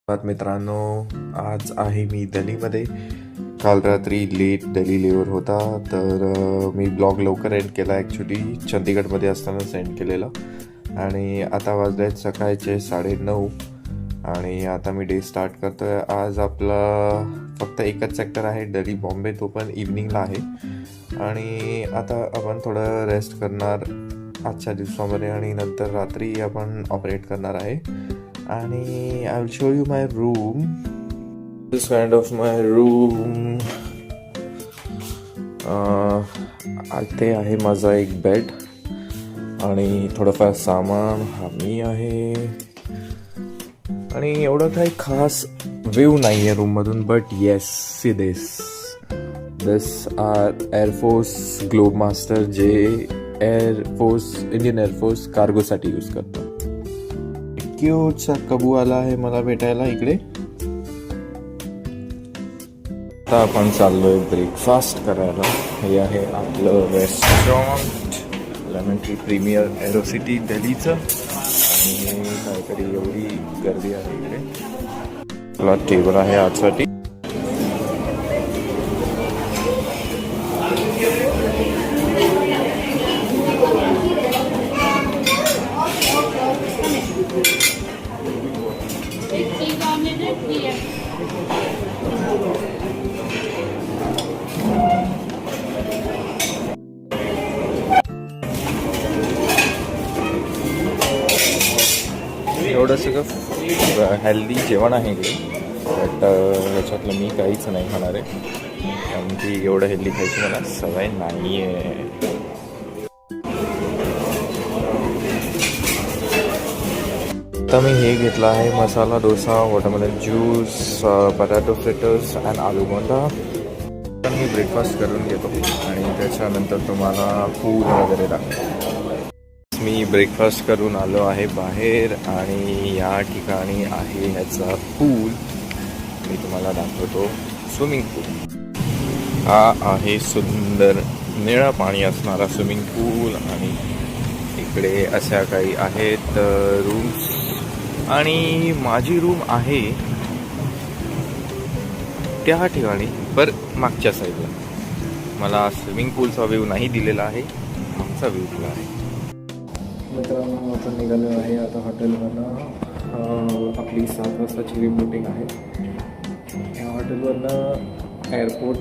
मित्रांनो, आज आहे मी दिल्लीमध्ये. काल रात्री लेट दिल्ली लेवर होता, तर मी ब्लॉग लवकर एंड केला. ॲक्च्युली चंदीगडमध्ये असताना सेंड केलेला आणि आता वाजले आहेत सकाळचे 9:30 आणि आता मी डे स्टार्ट करतो आहे. आज आपला फक्त एकच सेक्टर आहे दिल्ली बॉम्बे, तो पण इव्हनिंगला आहे आणि आता आपण थोडं रेस्ट करणार आजच्या दिवसामध्ये आणि नंतर रात्री आपण ऑपरेट करणार आहे. आणि I will show you my room. This kind of my room. ते आहे माझा एक बेड आणि थोडंफार सामान हा मी आहे आणि एवढं काही खास व्ह्यू नाही आहे रूममधून. But yes, see this are air force Globemaster, जे इंडियन एअरफोर्स कार्गोसाठी यूज करतो. क्यूटचा कबू आला आहे मला भेटायला इकडे. आता आपण चाललोय ब्रेकफास्ट करायला. हे आहे आपलं restaurant, Lemon Tree Premier Aerocity दिल्लीचं. आणि काहीतरी एवढी गर्दी आहे इकडे. आपला टेबल आहे आजसाठी. एवढं सगळं हेल्दी जेवण आहे इकडे. बट ह्याच्यातलं मी काहीच नाही खाणार आहे, कारण की एवढं हेल्दी खायची मला सवय नाही आहे. आता मी हे घेतलं आहे masala dosa, watermelon juice, potato fritters and aloo bonda. तर मी ब्रेकफास्ट करून घेतो आणि त्याच्यानंतर तुम्हाला फूड वगैरे दाखवतो. मी ब्रेकफास्ट करून आलो आहे बाहेर आणि या ठिकाणी आहे ह्याचा पूल. मी तुम्हाला दाखवतो स्विमिंग पूल. हा आहे सुंदर निळा पाणी असणारा स्विमिंग पूल आणि इकडे अशा काही आहेत रूम्स. आणि माझी रूम आहे त्या ठिकाणी पर मागच्या साईडला. मला स्विमिंग पूलचा व्ह्यू नाही दिलेला आहे, आमचा व्ह्यू दिला आहे. मित्रांनो, आपण निघालो आहे आता हॉटेलवरनं. आपली 7 वाजताची रिपोर्टिंग आहे. या हॉटेलवरनं एअरपोर्ट